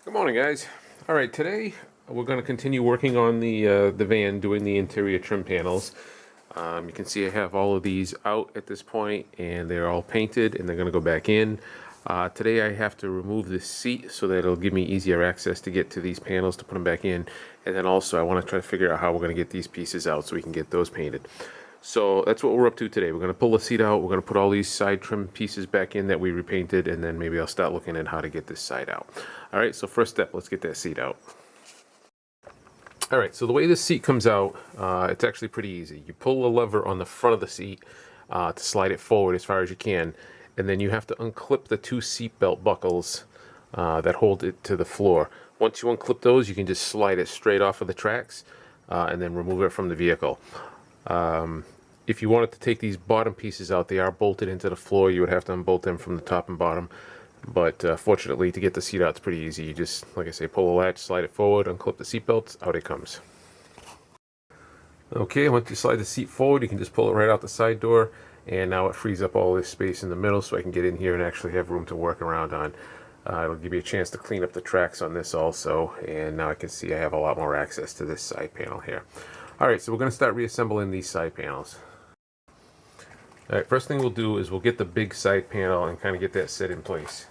Good morning, guys. All right, today we're going to continue working on the van, doing the interior trim panels. You can see I have all of these out at this point, and they're all painted, and they're going to go back in. Today I have to remove this seat so that it'll give me easier access to get to these panels to put them back in, and then also I want to try to figure out how we're going to get these pieces out so we can get those painted. So that's what we're up to today. We're going to pull the seat out, we're going to put all these side trim pieces back in that we repainted, and then maybe I'll start looking at how to get this side out. All right, so first step, let's get that seat out. All right, so the way this seat comes out, it's actually pretty easy. You pull the lever on the front of the seat to slide it forward as far as you can, and then you have to unclip the two seat belt buckles that hold it to the floor. Once you unclip those, you can just slide it straight off of the tracks and then remove it from the vehicle. If you wanted to take these bottom pieces out, they are bolted into the floor. You would have to unbolt them from the top and bottom. But fortunately, to get the seat out, it's pretty easy. You just, like I say, pull the latch, slide it forward, unclip the seat belts, out it comes. Okay, once you slide the seat forward, you can just pull it right out the side door. And now it frees up all this space in the middle so I can get in here and actually have room to work around on. It'll give me a chance to clean up the tracks on this also. And now I can see I have a lot more access to this side panel here. All right, so we're going to start reassembling these side panels. All right, first thing we'll do is we'll get the big side panel and kind of get that set in place.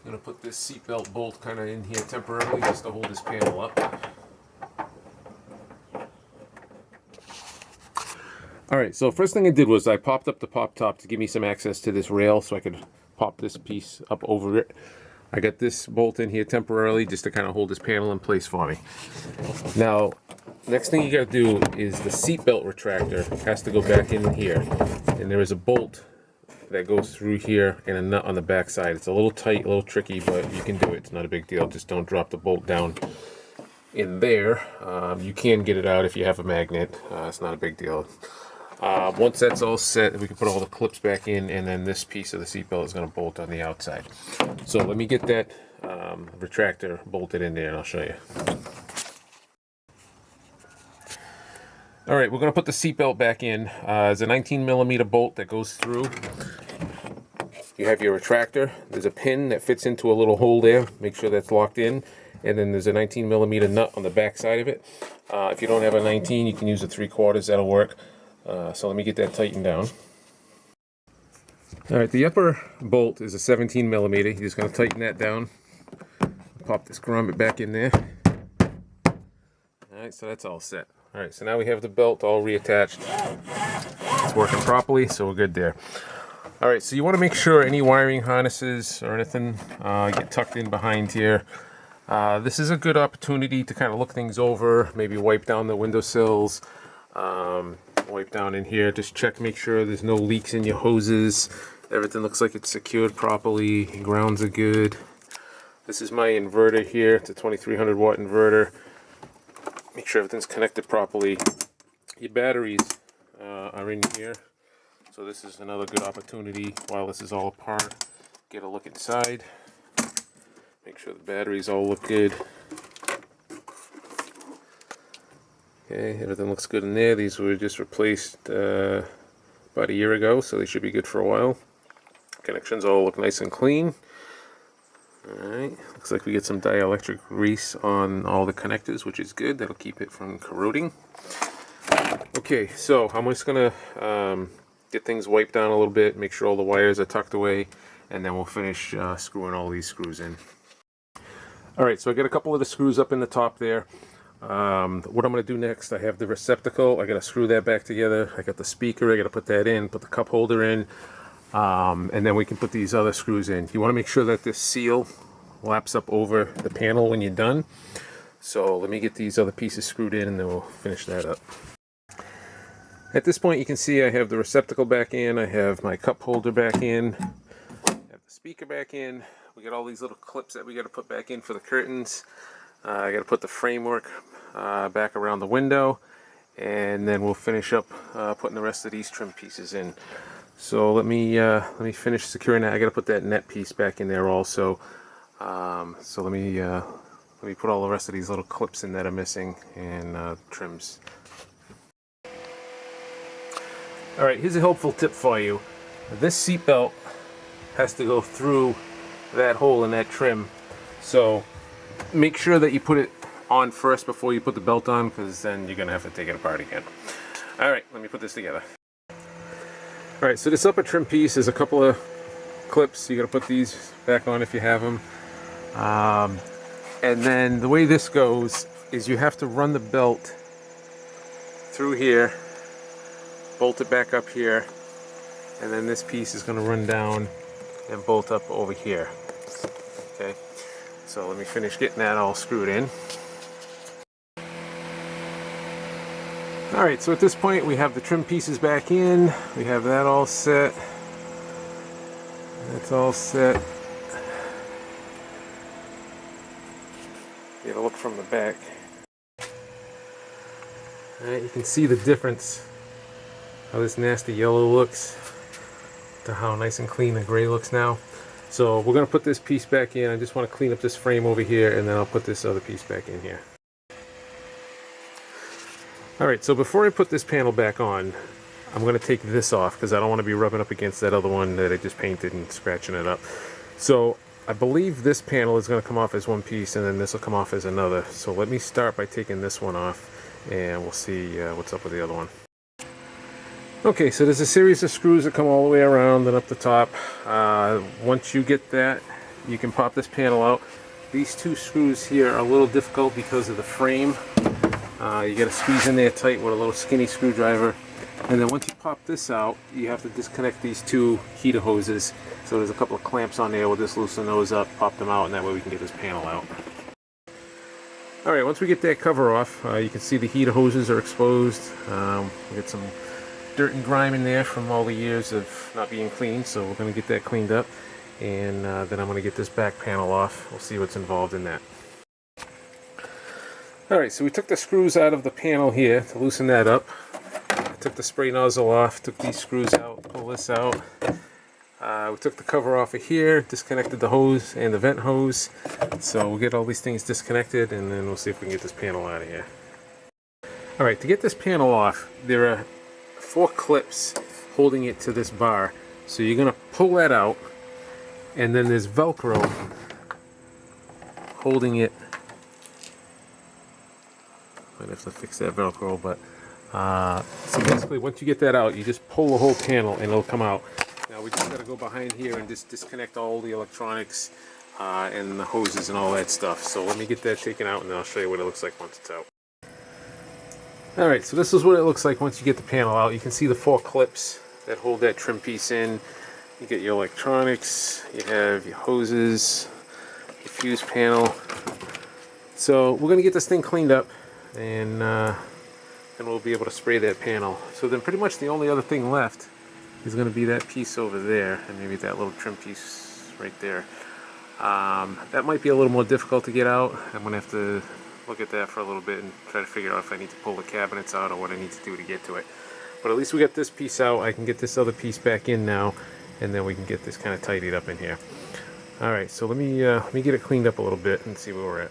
I'm going to put this seatbelt bolt kind of in here temporarily just to hold this panel up. Alright, so first thing I did was I popped up the pop top to give me some access to this rail so I could pop this piece up over it. I got this bolt in here temporarily just to kind of hold this panel in place for me. Now, next thing you got to do is the seatbelt retractor has to go back in here. And there is a bolt that goes through here and a nut on the back side. It's a little tight, a little tricky, but you can do it. It's not a big deal. Just don't drop the bolt down in there. You can get it out if you have a magnet. It's not a big deal. Once that's all set, we can put all the clips back in, and then this piece of the seatbelt is going to bolt on the outside. So let me get that retractor bolted in there and I'll show you. All right, we're going to put the seatbelt back in. There's a 19mm bolt that goes through. You have your retractor. There's a pin that fits into a little hole there. Make sure that's locked in. And then there's a 19mm nut on the back side of it. If you don't have a 19, you can use a 3/4. That'll work. So let me get that tightened down. All right, the upper bolt is a 17mm. You're just going to tighten that down. Pop this grommet back in there. All right, so that's all set. All right, so now we have the belt all reattached. It's working properly, so we're good there. All right, so you want to make sure any wiring harnesses or anything get tucked in behind here. This is a good opportunity to kind of look things over, maybe wipe down the windowsills, wipe down in here, just check, make sure there's no leaks in your hoses. Everything looks like it's secured properly, grounds are good. This is my inverter here. It's a 2300 watt inverter. Make sure everything's connected properly. Your batteries are in here. So this is another good opportunity while this is all apart. Get a look inside. Make sure the batteries all look good. Okay, everything looks good in there. These were just replaced about a year ago, so they should be good for a while. Connections all look nice and clean. Alright, looks like we get some dielectric grease on all the connectors, which is good. That'll keep it from corroding. Okay. Okay, so I'm just gonna get things wiped down a little bit, make sure all the wires are tucked away, and then we'll finish screwing all these screws in. Alright, so I got a couple of the screws up in the top there. What I'm going to do next, I have the receptacle, I got to screw that back together, I got the speaker, I got to put that in, put the cup holder in, and then we can put these other screws in. You want to make sure that this seal laps up over the panel when you're done. So let me get these other pieces screwed in and then we'll finish that up. At this point you can see I have the receptacle back in, I have my cup holder back in, I have the speaker back in, we got all these little clips that we got to put back in for the curtains. I got to put the framework back around the window, and then we'll finish up putting the rest of these trim pieces in. So let me finish securing that. I got to put that net piece back in there also. So let me put all the rest of these little clips in that are missing and trims. All right, here's a helpful tip for you. This seat belt has to go through that hole in that trim. So make sure that you put it on first before you put the belt on, because then you're gonna have to take it apart again. All right, let me put this together. All right, so this upper trim piece is a couple of clips. You gotta put these back on if you have them. And then the way this goes is you have to run the belt through here, bolt it back up here, and then this piece is gonna run down and bolt up over here. Okay. So let me finish getting that all screwed in. Alright, so at this point we have the trim pieces back in. We have that all set. That's all set. Get a look from the back. Alright, you can see the difference. How this nasty yellow looks to how nice and clean the gray looks now. So we're going to put this piece back in. I just want to clean up this frame over here, and then I'll put this other piece back in here. Alright, so before I put this panel back on, I'm going to take this off because I don't want to be rubbing up against that other one that I just painted and scratching it up. So I believe this panel is going to come off as one piece, and then this will come off as another. So let me start by taking this one off, and we'll see what's up with the other one. Okay, so there's a series of screws that come all the way around and up the top. Once you get that, you can pop this panel out. These two screws here are a little difficult because of the frame. You got to squeeze in there tight with a little skinny screwdriver. And then once you pop this out, you have to disconnect these two heater hoses. So there's a couple of clamps on there. We'll just loosen those up, pop them out, and that way we can get this panel out. Alright, once we get that cover off, you can see the heater hoses are exposed. We got some dirt and grime in there from all the years of not being cleaned, so we're going to get that cleaned up, and then I'm going to get this back panel off. We'll see what's involved in that. Alright, so we took the screws out of the panel here to loosen that up. I took the spray nozzle off, took these screws out, pull this out. We took the cover off of here, disconnected the hose and the vent hose. So we'll get all these things disconnected, and then we'll see if we can get this panel out of here. Alright, to get this panel off, there are 4 clips holding it to this bar. So you're going to pull that out, and then there's Velcro holding it. Might have to fix that Velcro, but so basically once you get that out, you just pull the whole panel and it'll come out. Now we just got to go behind here and just disconnect all the electronics and the hoses and all that stuff. So let me get that taken out, and then I'll show you what it looks like once it's out. Alright, so this is what it looks like once you get the panel out. You can see the 4 clips that hold that trim piece in. You get your electronics, you have your hoses, your fuse panel. So we're going to get this thing cleaned up, and then we'll be able to spray that panel. So then pretty much the only other thing left is going to be that piece over there, and maybe that little trim piece right there. That might be a little more difficult to get out. I'm going to have to look at that for a little bit and try to figure out if I need to pull the cabinets out or what I need to do to get to it. But at least we got this piece out. I can get this other piece back in now, and then we can get this kind of tidied up in here. Alright, so let me get it cleaned up a little bit and see where we're at.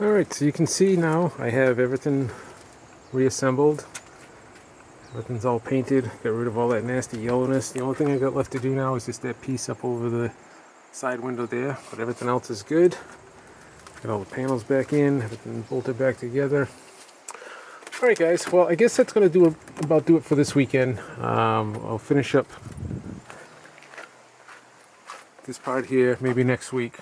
Alright, so you can see now I have everything reassembled. Everything's all painted, got rid of all that nasty yellowness. The only thing I got left to do now is just that piece up over the side window there, but everything else is good. Got all the panels back in, everything bolted back together. All right, guys. Well, I guess that's going to do it for this weekend. I'll finish up this part here maybe next week,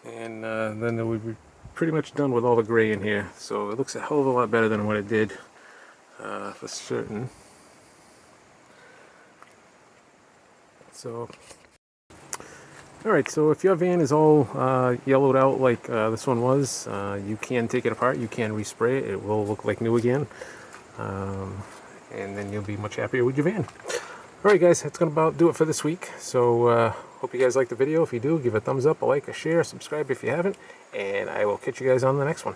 and then we'll be pretty much done with all the gray in here. So it looks a hell of a lot better than what it did, for certain. So, all right. So if your van is all yellowed out like this one was, you can take it apart. You can respray it. It will look like new again, and then you'll be much happier with your van. All right, guys. That's gonna about do it for this week. So hope you guys liked the video. If you do, give it a thumbs up, a like, a share, subscribe if you haven't, and I will catch you guys on the next one.